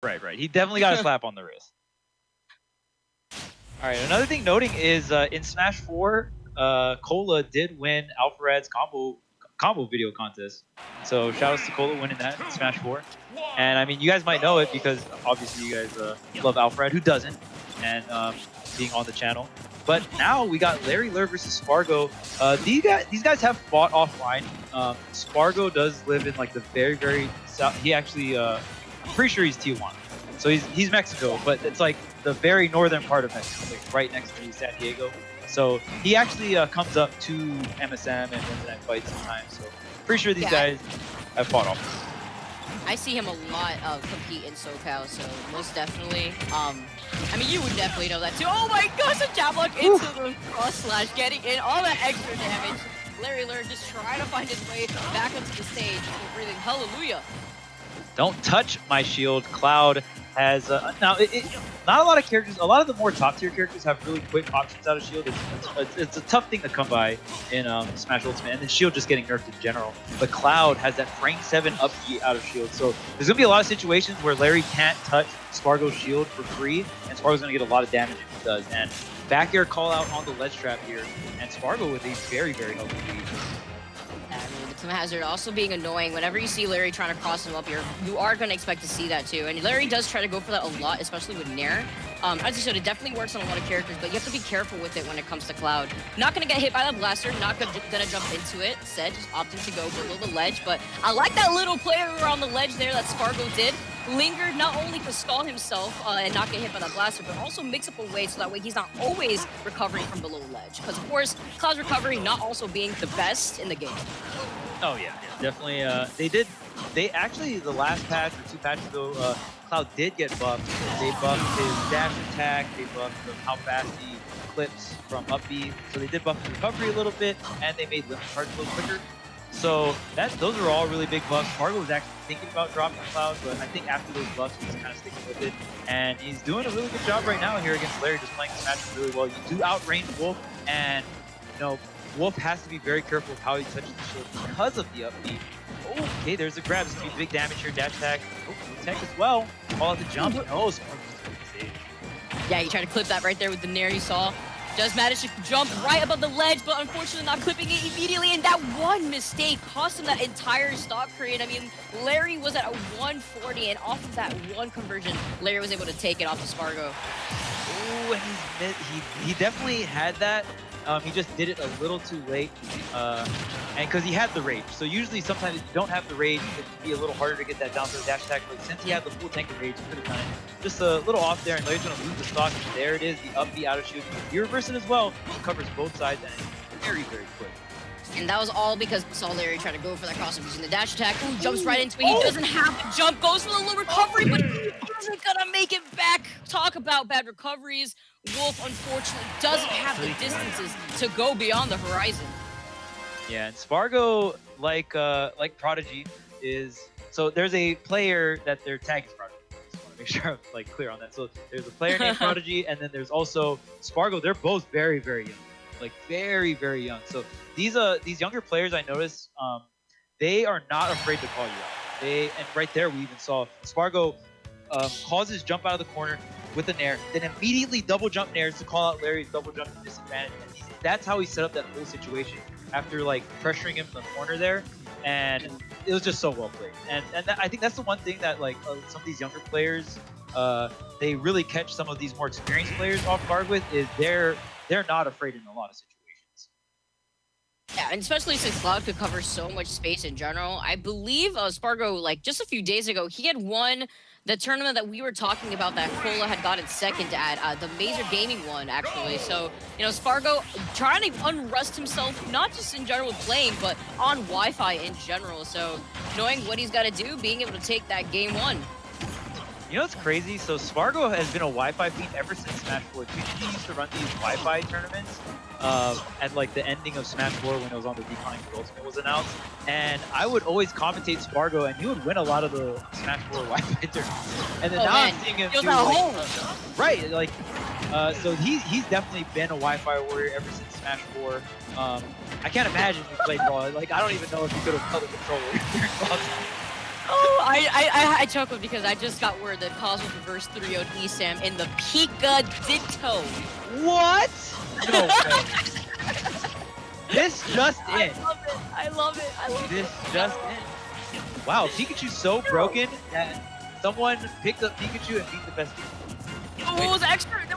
Right. He definitely got a slap on the wrist. All right, another thing noting is in Smash 4, Cola did win Alpharad's combo video contest. So shout outs to Cola winning that in Smash 4. And I mean, you guys might know it because obviously you guys love Alpharad, who doesn't, and being on the channel. But now we got Larry Lurr versus Spargo. These guys have fought offline. Spargo does live in like the very south. He actually, I'm pretty sure he's Tijuana. So he's Mexico, but it's like the very northern part of Mexico, like right next to San Diego. So he actually comes up to MSM and wins that fight sometimes. So pretty sure these guys have fought off. I see him a lot compete in SoCal, so most definitely. I mean, you would definitely know that too. Oh my gosh, a jab block into the cross slash, getting in all that extra damage. Larry Lurr just trying to find his way back onto the stage, breathing hallelujah. Don't touch my shield. Cloud has now not a lot of characters. A lot of the more top tier characters have really quick options out of shield. It's a tough thing to come by in Smash Ultimate, and then shield just getting nerfed in general. But Cloud has that frame 7 up key out of shield, so there's gonna be a lot of situations where Larry can't touch Spargo's shield for free, and Spargo's gonna get a lot of damage if he does. And back air call out on the ledge trap here, and Spargo with a very healthy lead. Some hazard also being annoying. Whenever you see Larry trying to cross him up here, you are going to expect to see that too. And Larry does try to go for that a lot, especially with Nair. As you said, it definitely works on a lot of characters, but you have to be careful with it when it comes to Cloud. Not going to get hit by that blaster, not going to jump into it. Said, just opting to go below the ledge. But I like that little play around the ledge there that Spargo did. Lingered not only to stall himself and not get hit by that blaster, but also mix up a way so that way he's not always recovering from below the ledge. Because of course, Cloud's recovery not also being the best in the game. Oh yeah, definitely. They actually, the last patch or 2 patches ago, Cloud did get buffed. They buffed his dash attack, they buffed how fast he clips from up B. So they did buff his recovery a little bit, and they made limit charge a little quicker. So those are all really big buffs. Spargo was actually thinking about dropping Cloud, but I think after those buffs, he's kind of sticking with it. And he's doing a really good job right now here against Larry, just playing this match really well. You do outrange Wolf, and you know, Wolf has to be very careful of how he touches the shield because of the up B. Oh, okay, there's a grab. It's going to be big damage here. Dash attack. Oh, tech as well. Call out the jump. No, Spargo's taking the stage. Yeah, he tried to clip that right there with the Nair you saw. Does manage to jump right above the ledge, but unfortunately not clipping it immediately. And that one mistake cost him that entire stock create. I mean, Larry was at a 140, and off of that one conversion, Larry was able to take it off of Spargo. Ooh, and he definitely had that. He just did it a little too late, and because he had the rage. So usually, sometimes if you don't have the rage, it can be a little harder to get that down throw dash attack. But since he had the full tank of rage, he could have done it just a little off there, and Larry's going to lose the stock. And there it is, the up B out of shield. He reversing as well. He covers both sides, and it's very quick. And that was all because we saw Larry try to go for that crossover using the dash attack. Ooh, jumps right into it. He doesn't have to jump, goes for the low recovery, but he isn't gonna make it back. Talk about bad recoveries. Wolf, unfortunately, doesn't have the distances to go beyond the horizon. Yeah, and Spargo, like Prodigy, is... So there's a player that their tag is Prodigy. I just want to make sure I'm like clear on that. So there's a player named Prodigy, and then there's also Spargo. They're both very young. Like very young. So these younger players, I noticed, they are not afraid to call you out. And right there we even saw Spargo causes jump out of the corner with a Nair, then immediately double jump Nairs to call out Larry's double jump disadvantage. And that's how he set up that whole situation after like pressuring him in the corner there, and it was just so well played. And I think that's the one thing that like some of these younger players, they really catch some of these more experienced players off guard with, is they're not afraid in a lot of situations. Yeah, and especially since Cloud could cover so much space in general. I believe Spargo, like just a few days ago, he had won the tournament that we were talking about that Cola had gotten second at, the Major Gaming one, actually. So, you know, Spargo trying to unrust himself, not just in general playing, but on Wi-Fi in general. So, knowing what he's got to do, being able to take that game 1. You know what's crazy? So Spargo has been a Wi-Fi fiend ever since Smash 4. He used to run these Wi-Fi tournaments at like the ending of Smash 4 when it was on the Declining Ultimate was announced. And I would always commentate Spargo, and he would win a lot of the Smash 4 Wi-Fi tournaments. And then I'm seeing him do right, like so he's definitely been a Wi-Fi warrior ever since Smash 4. I can't imagine he played ball. Like I don't even know if he could have held a controller. Oh, I chuckled because I just got word that Cosmos reversed 3-0'd ESAM in the Pika Ditto. What? No way. This just in. I love it. This just in. Wow, Pikachu's so broken that someone picked up Pikachu and beat the best Pikachu.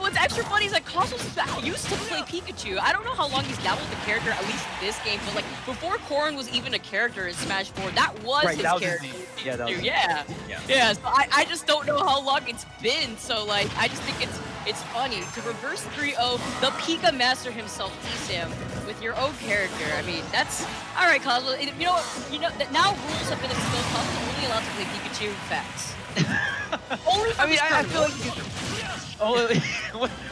What's extra funny is that Cosmos used to play Pikachu. I don't know how long he's dabbled with the character, at least this game, but like before Corrin was even a character in Smash 4, that was his character. Yeah, that was yeah. So I just don't know how long it's been. So like I just think it's funny to reverse 3-0 the Pika Master himself, ESAM, with your own character. I mean, that's all right, Cosmos. You know now rules have been exposed. Cosmos is only allowed to play Pikachu. Facts. I mean, I feel like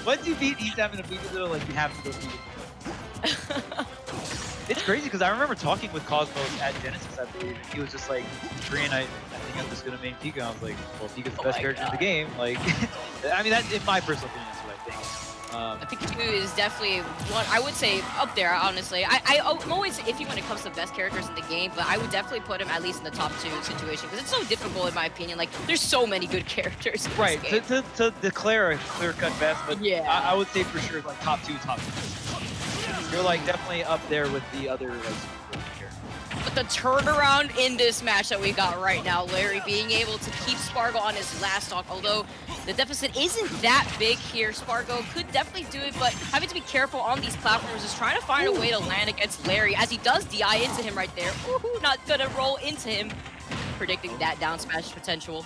once you beat ESAM in a Pikachu, like you have to go beat it. It's crazy because I remember talking with Cosmos at Genesis, I believe, and he was just like, Korean, I think I'm just gonna main Pika. I was like, well, Pika's the best character in the game. Like, I mean, that's in my personal opinion, that's what I think. Pikachu is definitely one, I would say, up there, honestly. I'm always iffy when it comes to best characters in the game, but I would definitely put him at least in the top 2 situation, because it's so difficult, in my opinion. Like, there's so many good characters in right, this game. to declare a clear-cut best, but yeah. I would say for sure, like, top 2. You're, like, definitely up there with the other, like, characters. But the turnaround in this match that we got right now, Larry being able to keep Spargo on his last stock, although the deficit isn't that big here. Spargo could definitely do it, but having to be careful on these platforms is trying to find a way to land against Larry as he does DI into him right there. Ooh, not gonna roll into him. Predicting that down smash potential.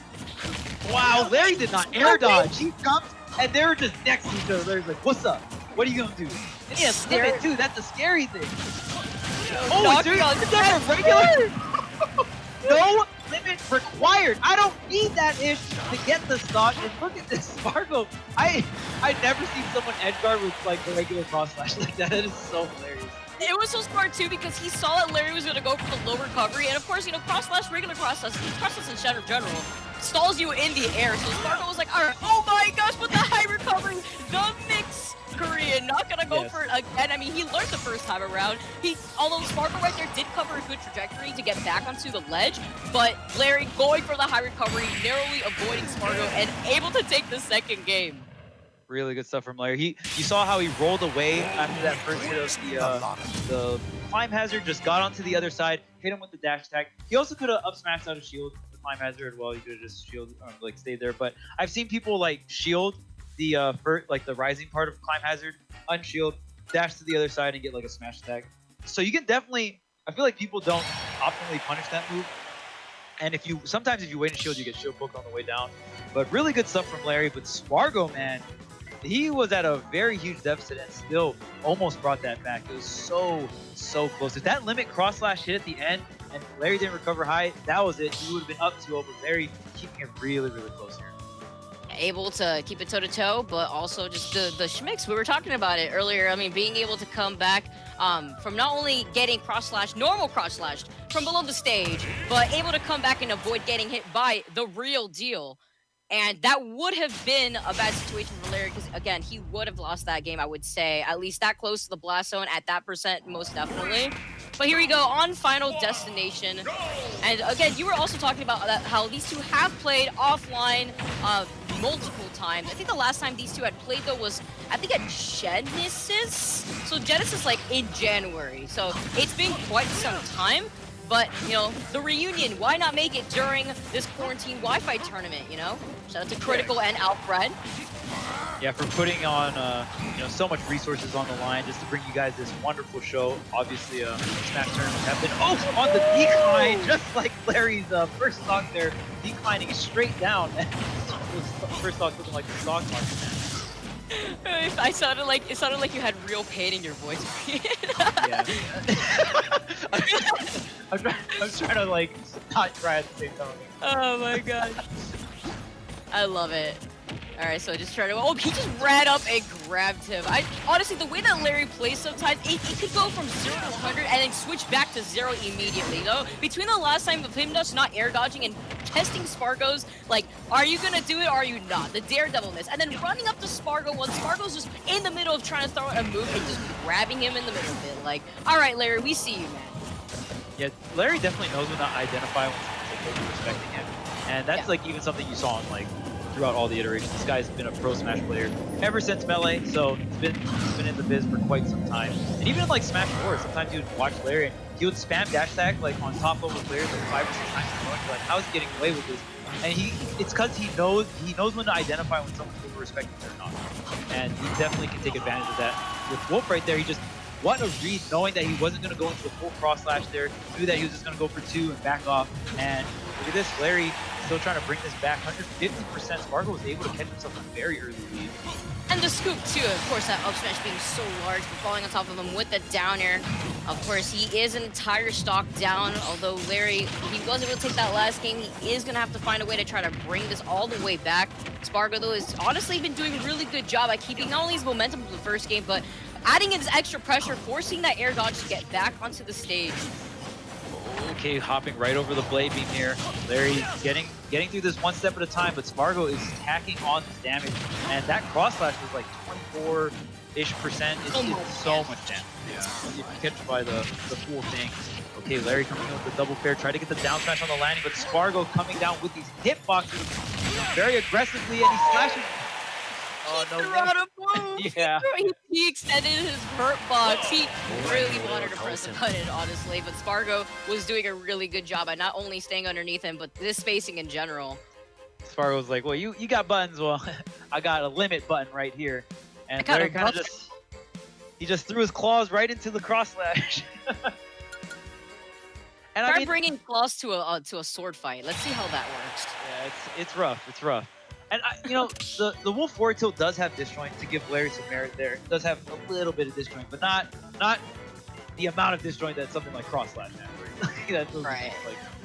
Wow, Larry did not air dodge. He jumped and they were just next to each other. Larry's like, what's up? What are you gonna do? Yeah, limit too. That's the scary thing. Oh, dude, it's never regular. No limit required. I don't need that ish to get the stock. And look at this Spargo. I never seen someone edge guard with like the regular cross slash like that. That is so hilarious. It was so smart too because he saw that Larry was gonna go for the low recovery, and of course, you know, cross slash, regular cross slash in general stalls you in the air. So Spargo was like, all right, oh my gosh, with the high recovery, the mix Korean, not gonna go for it again. I mean, he learned the first time around. Although Spargo right there did cover a good trajectory to get back onto the ledge, but Larry going for the high recovery, narrowly avoiding Spargo and able to take the second game. Really good stuff from Larry. You saw how he rolled away after that first hit of the climb hazard, just got onto the other side, hit him with the dash attack. He also could have up smashed out a shield the climb hazard. Well, he could have just shield like stayed there. But I've seen people like shield the the rising part of climb hazard, unshield, dash to the other side, and get like a smash attack. So you can definitely. I feel like people don't optimally punish that move. And sometimes if you wait and shield, you get shield poked on the way down. But really good stuff from Larry. But Spargo, man, he was at a very huge deficit and still almost brought that back. It was so close. If that limit cross slash hit at the end and Larry didn't recover high, that was it. He would have been up 2-0, but Larry keeping it really close here. Able to keep it toe-to-toe, but also just the schmicks. We were talking about it earlier. I mean, being able to come back from not only getting normal cross-slashed from below the stage, but able to come back and avoid getting hit by the real deal. And that would have been a bad situation for Larry because, again, he would have lost that game, I would say. At least that close to the blast zone at that percent, most definitely. But here we go on Final Destination. And, again, you were also talking about how these two have played offline multiple times. I think the last time these two had played, though, was, I think, at Genesis? So Genesis, like, in January. So it's been quite some time. But, you know, the reunion, why not make it during this quarantine Wi-Fi tournament, you know? Shout out to Critical and Alfred. Yeah, for putting on, so much resources on the line just to bring you guys this wonderful show. Obviously, Smash tournaments have been, on the decline, just like Larry's first stock there, declining straight down. First stock looking like the stock market. It sounded like you had real pain in your voice. Yeah. I'm trying to like not cry at the same time. Oh my gosh. I love it. Alright, so just try to... Oh, he just ran up and grabbed him. Honestly, the way that Larry plays sometimes, it could go from 0 to 100 and then switch back to 0 immediately. You know? Between the last time of him just not air dodging and testing Spargo's, like, are you gonna do it or are you not? The daredevilness. And then running up to Spargo when Spargo's just in the middle of trying to throw a move and just grabbing him in the middle of it. Like, alright, Larry, we see you, man. Yeah, Larry definitely knows when to identify when someone's like respecting him. And that's like even something you saw in like throughout all the iterations. This guy's been a pro Smash player ever since Melee, so he's been in the biz for quite some time. And even in like Smash 4, sometimes you would watch Larry and he would spam dash attack like on top level players like 5 or 6 times in a row. You're like, how is he getting away with this? And it's because he knows when to identify when someone's over-respecting or not. And he definitely can take advantage of that. With Wolf right there, he just, what a read, knowing that he wasn't going to go into the full cross slash there, knew that he was just going to go for 2 and back off. And look at this, Larry still trying to bring this back, 150%. Spargo was able to catch himself a very early lead. And the scoop too, of course, that up smash being so large, but falling on top of him with the down air. Of course, he is an entire stock down, although Larry, he was able to take that last game. He is going to have to find a way to try to bring this all the way back. Spargo, though, has honestly been doing a really good job at keeping not only his momentum from the first game, but adding in his extra pressure, forcing that air dodge to get back onto the stage. Okay, hopping right over the blade beam here. Larry getting through this one step at a time, but Spargo is tacking on this damage, and that cross slash was like 24-ish%. It's so much damage. Yeah. If you catch by the full thing. Okay, Larry coming in with the double fair, try to get the down smash on the landing, but Spargo coming down with these hitboxes very aggressively, and he slashes. Oh no! Yeah. He extended his hurt box. He really wanted to press the button, honestly, but Spargo was doing a really good job at not only staying underneath him, but this spacing in general. Spargo was like, well, you got buttons, well, I got a limit button right here. And Larry kind of he just threw his claws right into the cross slash. And try bringing claws to a sword fight. Let's see how that works. Yeah, it's rough. It's rough. And you know, the Wolf forward tilt does have disjoint to give Larry some merit there. It does have a little bit of disjoint, but not the amount of disjoint that something like cross slash has. Right? That's right.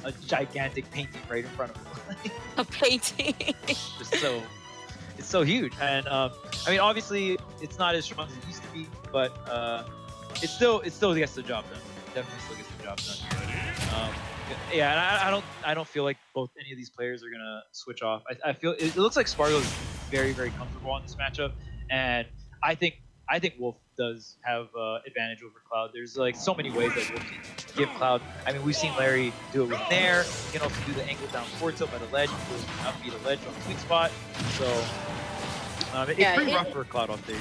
Like a gigantic painting right in front of him. A painting. It's so huge. And I mean, obviously, it's not as strong as it used to be, but it still gets the job done. Definitely still gets the job done. Yeah, and I don't feel like any of these players are gonna switch off. I feel it looks like Spargo is very, very comfortable on this matchup, and I think Wolf does have advantage over Cloud. There's like so many ways that Wolf can give Cloud. I mean, we've seen Larry do it with Nair. He can also do the angle down forward tilt by the ledge. He can upbeat a ledge on the sweet spot. So it's pretty rough for Cloud off stage.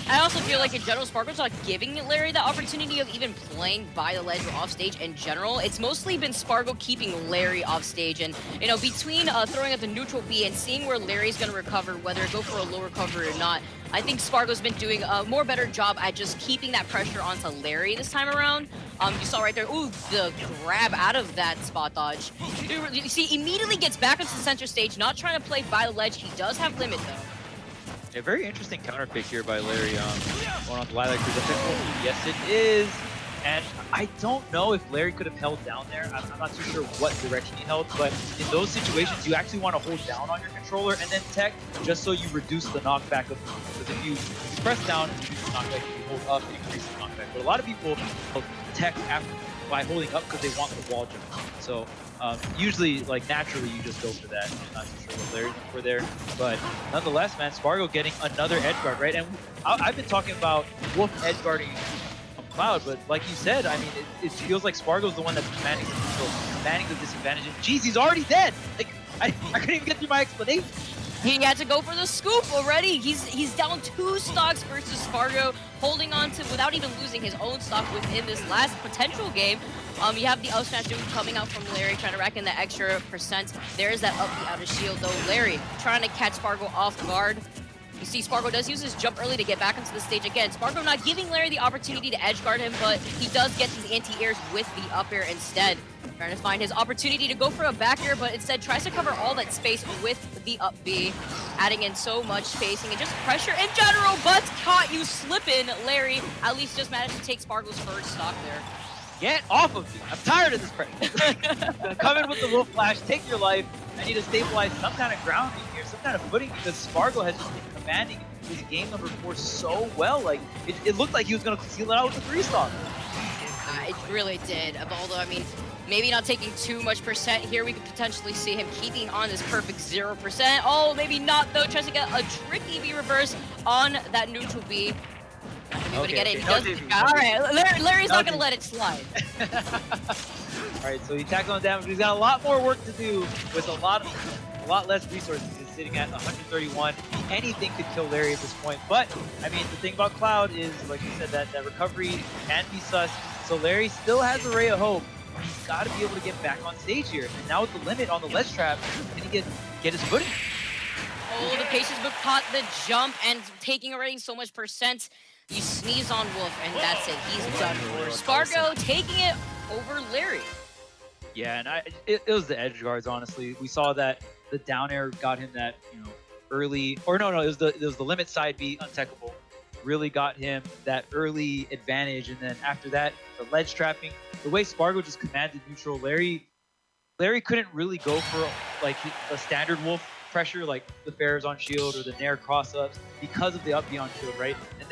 I also feel like in general, Spargo's not giving Larry the opportunity of even playing by the ledge or off stage in general. It's mostly been Spargo keeping Larry off stage, and you know, between throwing at the neutral B and seeing where Larry's gonna recover, whether it go for a low recovery or not, I think Spargo's been doing a more better job at just keeping that pressure onto Larry this time around. You saw right there, ooh, the grab out of that spot dodge. You see, immediately gets back into the center stage, not trying to play by the ledge. He does have limit though. A very interesting counter pick here by Larry. Going on the Lilac Cruise. Yes, it is. And I don't know if Larry could have held down there. I'm not too sure what direction he held, but in those situations, you actually want to hold down on your controller and then tech, just so you reduce the knockback of the move. Because if you press down and reduce the knockback, if you hold up, it increases the knockback. But a lot of people tech by holding up because they want the wall jump. So usually, like naturally, you just go for that. I'm not too sure what Larry's looking for there, but nonetheless, man, Spargo getting another edge guard, right? And I've been talking about Wolf edge guarding Cloud, but like you said, I mean, it feels like Spargo's the one that's commanding the control, commanding the disadvantage. And geez, he's already dead. Like I couldn't even get through my explanation. He had to go for the scoop already. He's down 2 stocks versus Spargo, holding on to without even losing his own stock within this last potential game. You have the up smash coming out from Larry, trying to rack in the extra percent. There's that up out of shield though. Larry trying to catch Spargo off guard. You see Spargo does use his jump early to get back into the stage again. Spargo not giving Larry the opportunity to edge guard him, but he does get these anti-airs with the up air instead. Trying to find his opportunity to go for a back air, but instead tries to cover all that space with the up B, adding in so much spacing and just pressure in general, but caught you slipping. Larry at least just managed to take Spargo's first stock there. Get off of me. I'm tired of this pressure. Come in with the Wolf Flash, take your life. I need to stabilize some kind of grounding here, some kind of footing, because Spargo has just been commanding his game number 4 so well. Like, it looked like he was going to seal it out with a 3-stock. It really did. Although, I mean, maybe not taking too much percent here. We could potentially see him keeping on this perfect 0%. Oh, maybe not, though. Tries to get a tricky B reverse on that neutral B. Not gonna be able to get it. All right, Larry's not gonna let it slide. All right, so he tackles on damage. He's got a lot more work to do with a lot less resources. He's sitting at 131. Anything could kill Larry at this point. But I mean, the thing about Cloud is, like you said, that recovery can be sus. So Larry still has a ray of hope. He's got to be able to get back on stage here. And now with the limit on the ledge trap, can he get his footing? Oh, the Patience Book caught the jump and taking already so much percent. You sneeze on Wolf, and that's it. He's done for. Spargo taking it over Larry. Yeah, and it was the edge guards, honestly. We saw that the down air got him that, early, or no, it was the limit side B untechable. Really got him that early advantage, and then after that, the ledge trapping. The way Spargo just commanded neutral, Larry couldn't really go for like a standard Wolf pressure like the Pharaohs on shield or the Nair cross-ups because of the up beyond shield, right? And